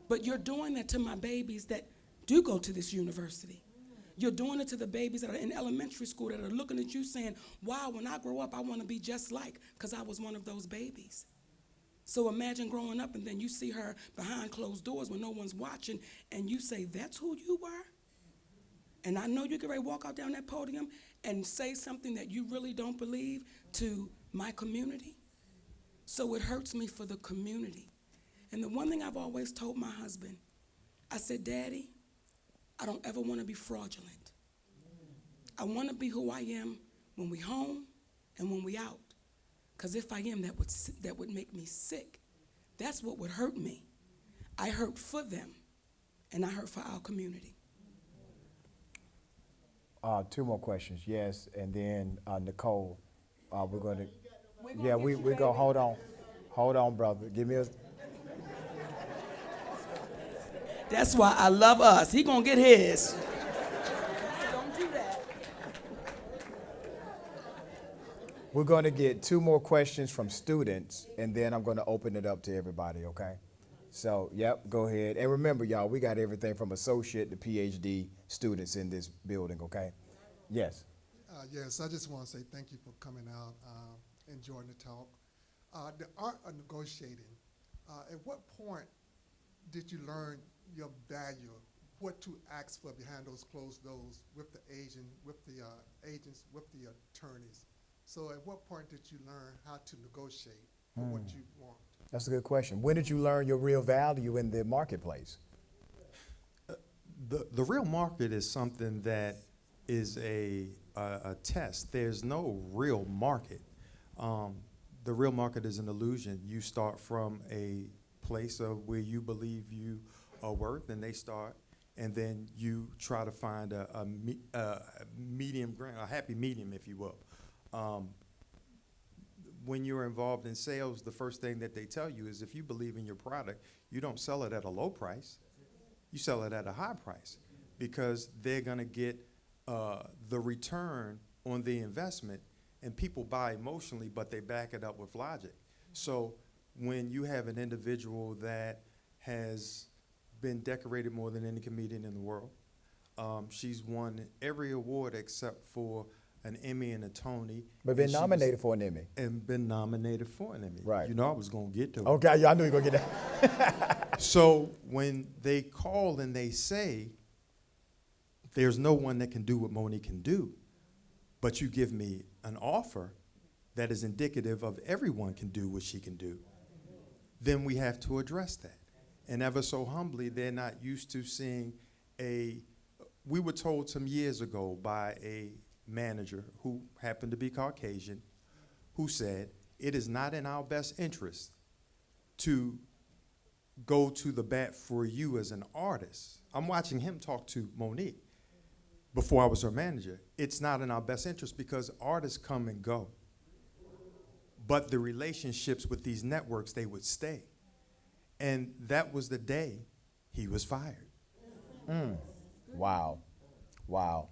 But you're doing that to my babies that do go to this university. You're doing it to the babies that are in elementary school that are looking at you saying, wow, when I grow up, I want to be just like, because I was one of those babies. So imagine growing up and then you see her behind closed doors when no one's watching, and you say, that's who you were? And I know you can walk out down that podium and say something that you really don't believe to my community. So it hurts me for the community. And the one thing I've always told my husband, I said, Daddy, I don't ever want to be fraudulent. I want to be who I am when we home and when we out. Because if I am, that would make me sick. That's what would hurt me. I hurt for them, and I hurt for our community. Two more questions, yes, and then Nicole, we're going to, we go, hold on, brother, give me a. That's why I love us. He gonna get his. Don't do that. We're going to get two more questions from students, and then I'm going to open it up to everybody, okay? So, yep, go ahead. And remember, y'all, we got everything from associate to PhD students in this building, okay? Yes. Yes, I just want to say thank you for coming out, enjoying the talk. The art of negotiating, at what point did you learn your value, what to ask for behind those closed doors with the agent, with the agents, with the attorneys? So at what point did you learn how to negotiate for what you want? That's a good question. When did you learn your real value in the marketplace? The real market is something that is a test. There's no real market. The real market is an illusion. You start from a place of where you believe you are worth, and they start, and then you try to find a medium ground, a happy medium, if you will. When you're involved in sales, the first thing that they tell you is if you believe in your product, you don't sell it at a low price. You sell it at a high price because they're going to get the return on the investment, and people buy emotionally, but they back it up with logic. So when you have an individual that has been decorated more than any comedian in the world, she's won every award except for an Emmy and a Tony. But and been she was- nominated for an Emmy. And been nominated for an Emmy. Right. You know I was going to get to it. Okay, yeah, I knew you were going to get that. So when they call and they say, there's no one that can do what Monique can do, but you give me an offer that is indicative of everyone can do what she can do, then we have to address that. And ever so humbly, they're not used to seeing we were told some years ago by a manager who happened to be Caucasian, who said, it is not in our best interest to go to the bat for you as an artist. I'm watching him talk to Monique before I was her manager. It's not in our best interest because artists come and go. But the relationships with these networks, they would stay. And that was the day he was fired. Wow. Wow.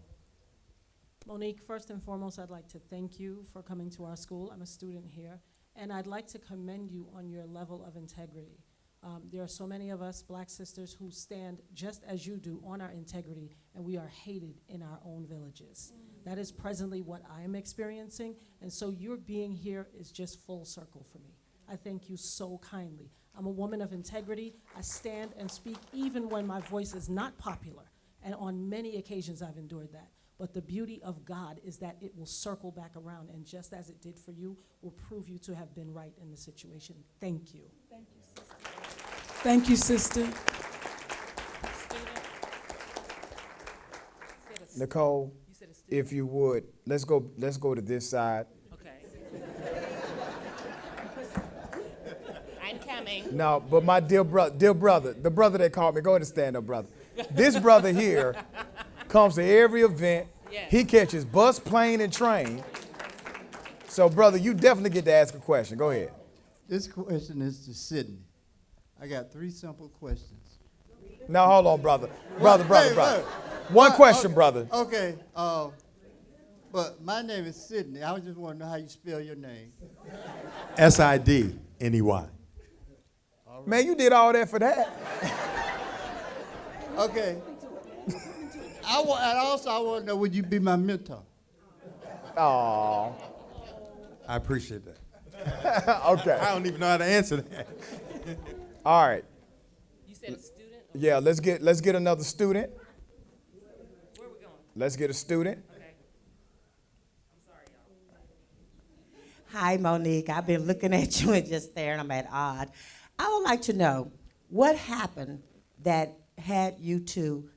Monique, first and foremost, I'd like to thank you for coming to our school. I'm a student here, and I'd like to commend you on your level of integrity. There are so many of us black sisters who stand just as you do on our integrity, and we are hated in our own villages. That is presently what I am experiencing, and so your being here is just full circle for me. I thank you so kindly. I'm a woman of integrity. I stand and speak even when my voice is not popular, and on many occasions I've endured that. But the beauty of God is that it will circle back around, and just as it did for you, will prove you to have been right in the situation. Thank you. Thank you, sister. Nicole, if you would, let's go to this side. Okay. I'm coming. No, but my dear brother, the brother that called me, go ahead and stand up, brother. This brother here comes to every event. Yes. He catches bus, plane, and train. So, brother, you definitely get to ask a question. Go ahead. This question is to Sydney. I got 3 simple questions. Now, hold on, brother. Brother. Hey. One question, brother. Okay, but my name is Sydney. I just want to know how you spell your name. SIDNEY. Man, you did all that for that. Okay. And also, I want to know, would you be my mentor? Oh, I appreciate that. okay. I don't even know how to answer that. All right. You said a student? Yeah, let's get another student. Where are we going? Let's get a student. Okay. I'm sorry, y'all. Hi, Monique. I've been looking at you and just staring. I'm at odd. I would like to know what happened that had you to,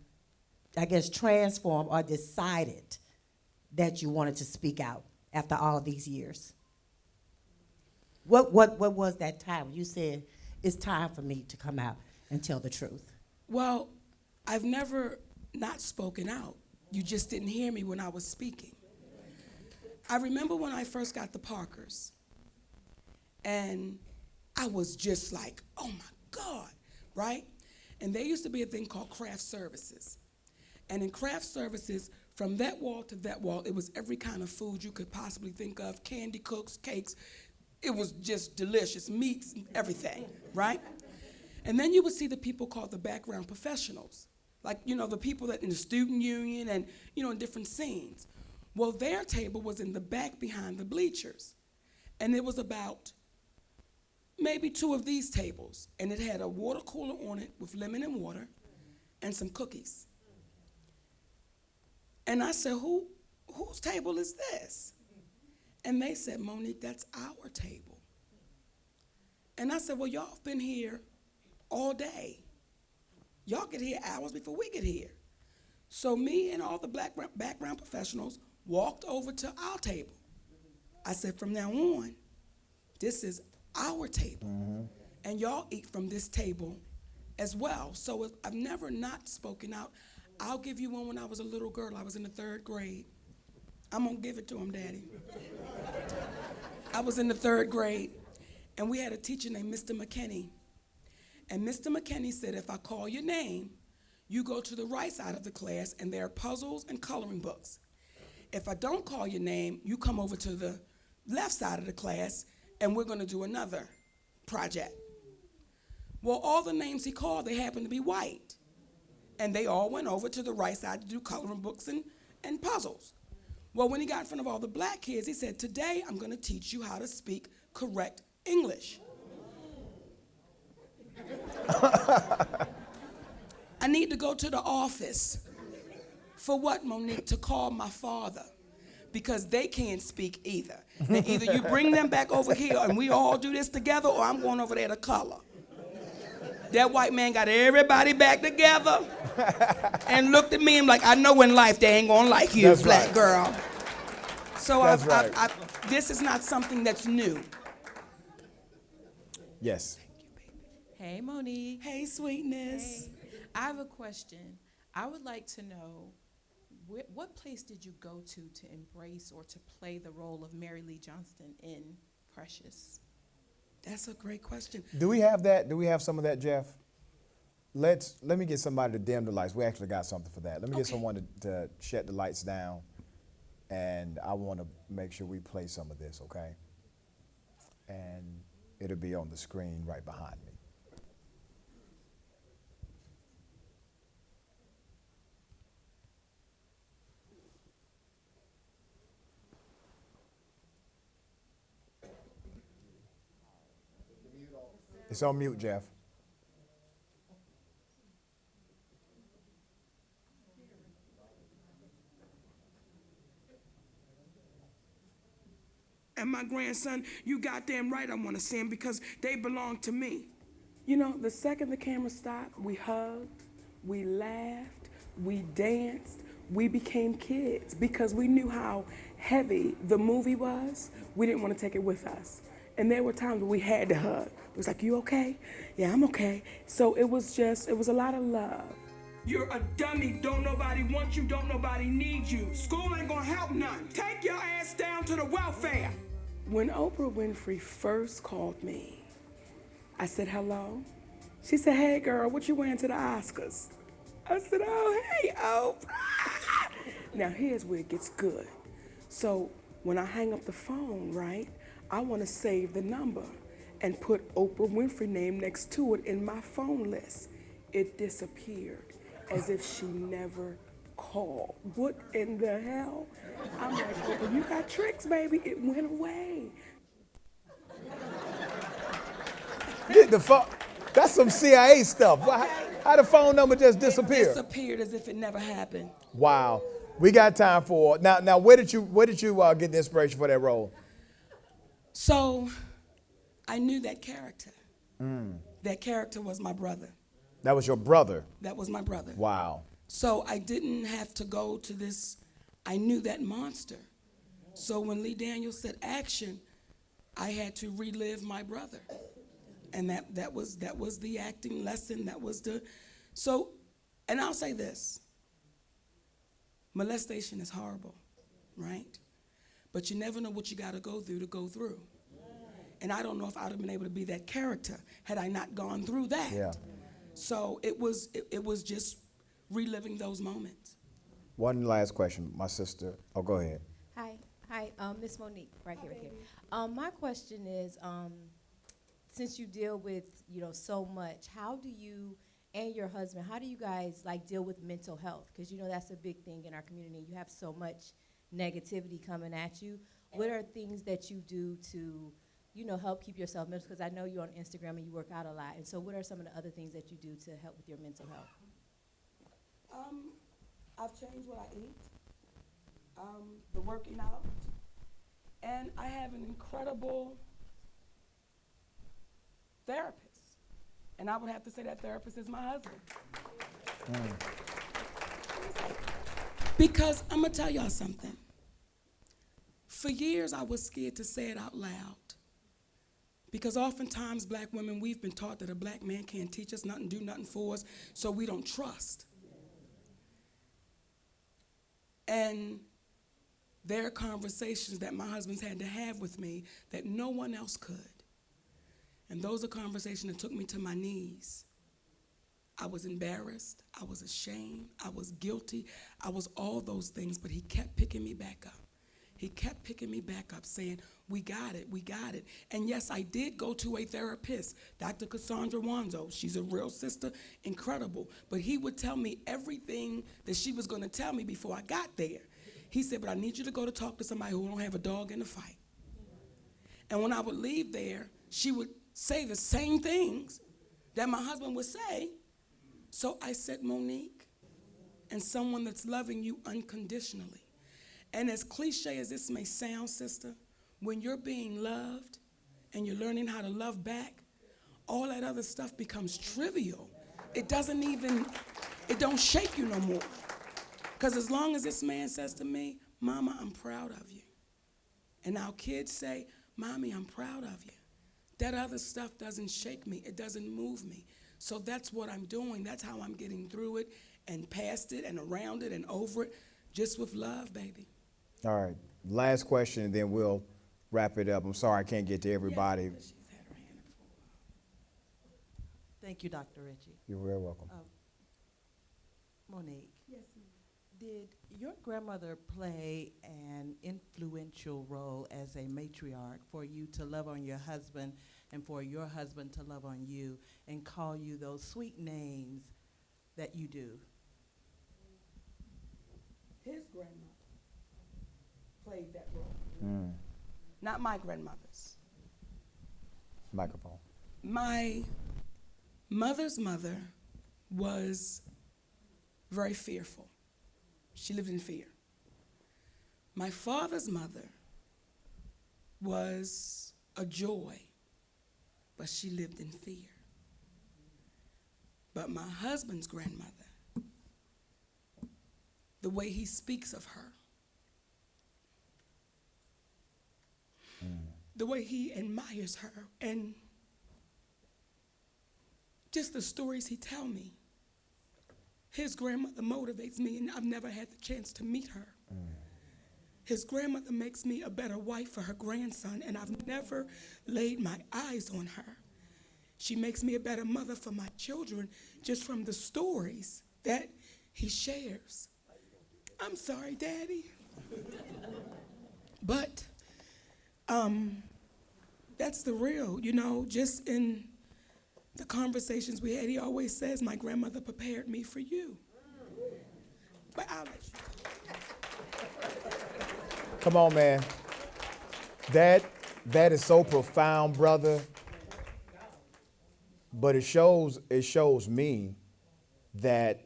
I guess, transform or decided that you wanted to speak out after all these years. What was that time when you said it's time for me to come out and tell the truth? Well, I've never not spoken out. You just didn't hear me when I was speaking. I remember when I first got the Parkers, and I was just like, oh my God, right? And there used to be a thing called craft services. And in craft services, from that wall to that wall, it was every kind of food you could possibly think of, candy, cooks, cakes. It was just delicious, meats, everything, right? And then you would see the people called the background professionals, like, you know, the people that in the student union and, you know, in different scenes. Well, their table was in the back behind the bleachers. And it was about maybe 2 of these tables. And it had a water cooler on it with lemon and water and some cookies. And I said, whose table is this? And they said, Monique, that's our table. And I said, well, y'all have been here all day. Y'all get here hours before we get here. So me and all the background professionals walked over to our table. I said, from now on, this is our table. Mm-hmm. And y'all eat from this table as well. So I've never not spoken out. I'll give you one when I was a little girl. I was in the 3rd grade. I'm going to give it to him, Daddy. I was in the 3rd grade, and we had a teacher named Mr. McKinney. And Mr. McKinney said, if I call your name, you go to the right side of the class, and there are puzzles and coloring books. If I don't call your name, you come over to the left side of the class, and we're going to do another project. Well, all the names he called, they happened to be white. And they all went over to the right side to do coloring books and puzzles. Well, when he got in front of all the black kids, he said, today I'm going to teach you how to speak correct English. I need to go to the office. For what, Monique? To call my father. Because they can't speak either. Now, either you bring them back over here and we all do this together, or I'm going over there to color. That white man got everybody back together and looked at me and like, I know in life they ain't gonna like you, That's black right. girl. So That's right. this is not something that's new. Yes. Hey, Monique. Hey, sweetness. Hey. I have a question. I would like to know, what place did you go to embrace or to play the role of Mary Lee Johnston in Precious? That's a great question. Do we have that? Do we have some of that, Jeff? Let me get somebody to dim the lights. We actually got something for that. Let me get someone to shut the lights down, and I want to make sure we play some of this, okay? And it'll be on the screen right behind me. It's on mute, Jeff. And my grandson, you goddamn right I want to see him because they belong to me. You know, the second the camera stopped, we hugged, we laughed, we danced, we became kids because we knew how heavy the movie was. We didn't want to take it with us. And there were times when we had to hug. It was like, you okay? Yeah, I'm okay. So it was a lot of love. You're a dummy. Don't nobody want you. Don't nobody need you. School ain't gonna help none. Take your ass down to the welfare. When Oprah Winfrey first called me, I said, hello. She said, hey, girl, what you wearing to the Oscars? I said, oh, hey, Oprah. Now, here's where it gets good. So when I hang up the phone, right, I want to save the number and put Oprah Winfrey name next to it in my phone list. It disappeared as if she never called. What in the hell? I'm like, Oprah, you got tricks, baby. It went away. That's some CIA stuff. How the phone number just disappeared? It disappeared as if it never happened. Wow. We got time for now. Where did you get the inspiration for that role? So, I knew that character. That character was my brother. That was your brother? That was my brother. Wow. So I didn't have to go to this. I knew that monster. So when Lee Daniels said action, I had to relive my brother. And that was the acting lesson. And I'll say this. Molestation is horrible, right? But you never know what you got to go through. And I don't know if I would have been able to be that character had I not gone through that. Yeah. So it was just reliving those moments. One last question, my sister. Oh, go ahead. Hi, Miss Monique, right here. My question is, since you deal with so much, how do you and your husband, how do you guys deal with mental health? Because that's a big thing in our community. You have so much negativity coming at you. What are things that you do to help keep yourself mental? Because I know you're on Instagram and you work out a lot. And so what are some of the other things that you do to help with your mental health? I've changed what I eat, the working out, and I have an incredible therapist. And I would have to say that therapist is my husband. Because I'm going to tell y'all something. For years, I was scared to say it out loud. Because oftentimes, black women, we've been taught that a black man can't teach us nothing, do nothing for us, so we don't trust. And there are conversations that my husband's had to have with me that no one else could. And those are conversations that took me to my knees. I was embarrassed, I was ashamed, I was guilty, I was all those things, but he kept picking me back up. He kept picking me back up, saying, we got it. And yes, I did go to a therapist, Dr. Cassandra Wanzo. She's a real sister, incredible. But he would tell me everything that she was going to tell me before I got there. He said, but I need you to go to talk to somebody who don't have a dog in the fight. And when I would leave there, she would say the same things that my husband would say. So I said, Monique, and someone that's loving you unconditionally. And as cliche as this may sound, sister, when you're being loved and you're learning how to love back, all that other stuff becomes trivial. It don't shake you no more. Because as long as this man says to me, Mama, I'm proud of you. And our kids say, Mommy, I'm proud of you. That other stuff doesn't shake me. It doesn't move me. So that's what I'm doing. That's how I'm getting through it and past it and around it and over it, just with love, baby. All right. Last question, and then we'll wrap it up. I'm sorry I can't get to everybody. Yes, she's had her hand up for a while. Thank you, Dr. Richey. You're very welcome. Monique. Yes, ma'am. Did your grandmother play an influential role as a matriarch for you to love on your husband and for your husband to love on you and call you those sweet names that you do? His grandmother played that role. Not my grandmother's. Microphone. My mother's mother was very fearful. She lived in fear. My father's mother was a joy, but she lived in fear. But my husband's grandmother, the way he speaks of her, the way he admires her, and just the stories he tells me. His grandmother motivates me, and I've never had the chance to meet her. His grandmother makes me a better wife for her grandson, and I've never laid my eyes on her. She makes me a better mother for my children just from the stories that he shares. I'm sorry, Daddy. But that's the real, just in the conversations we had, he always says, my grandmother prepared me for you. But I'll let you. Come on, man. That is so profound, brother. But it shows me that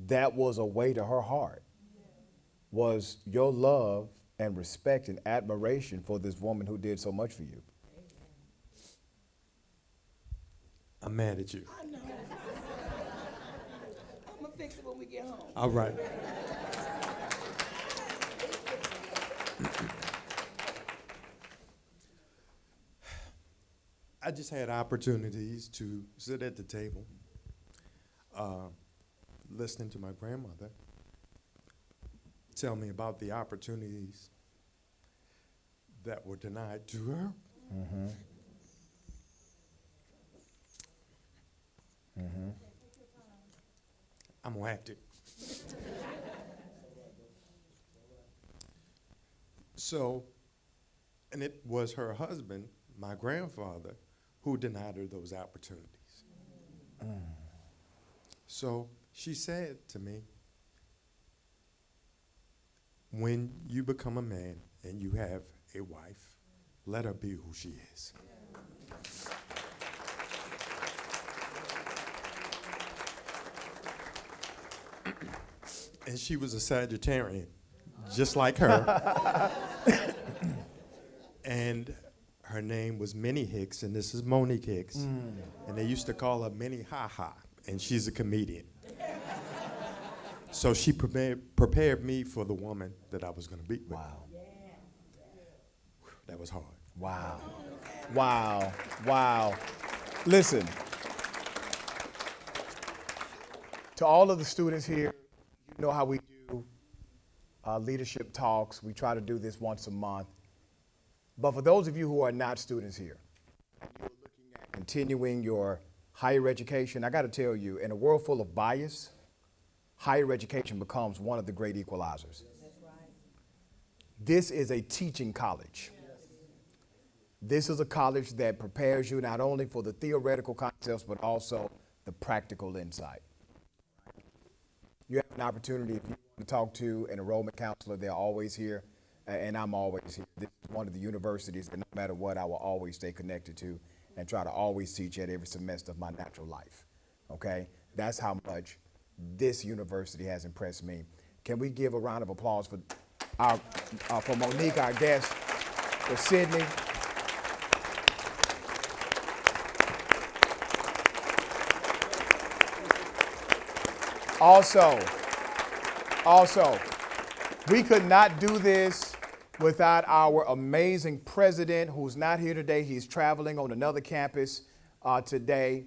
was a way to her heart, was your love and respect and admiration for this woman who did so much for you. I'm mad at you. I know. I'm going to fix it when we get home. All right. I just had opportunities to sit at the table, listening to my grandmother tell me about the opportunities that were denied to her. Mm-hmm. Mm-hmm. I'm gonna have to. So, and it was her husband, my grandfather, who denied her those opportunities. So she said to me, when you become a man and you have a wife, let her be who she is. And she was a Sagittarian, just like her. And her name was Minnie Hicks, and this is Monique Hicks. And they used to call her Minnie Ha Ha, and she's a comedian. So she prepared me for the woman that I was going to be with. Wow. That was hard. Wow. Wow. Wow. Listen, to all of the students here, you know how we do leadership talks. We try to do this once a month. But for those of you who are not students here, and you're looking at continuing your higher education, I got to tell you, in a world full of bias, higher education becomes one of the great equalizers. That's right. This is a teaching college. This is a college that prepares you not only for the theoretical concepts, but also the practical insight. You have an opportunity, if you to talk to, an enrollment counselor, they're always here, and I'm always here. This is one of the universities that no matter what, I will always stay connected to and try to always teach at every semester of my natural life, okay? That's how much this university has impressed me. Can we give a round of applause for for Monique, our guest, for Sydney? Also, we could not do this without our amazing president, who's not here today. He's traveling on another campus today.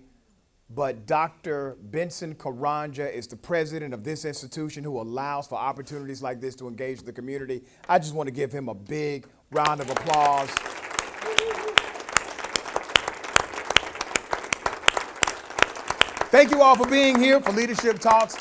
But Dr. Benson Karanja is the president of this institution who allows for opportunities like this to engage the community. I just want to give him a big round of applause. Thank you all for being here for Leadership Talks.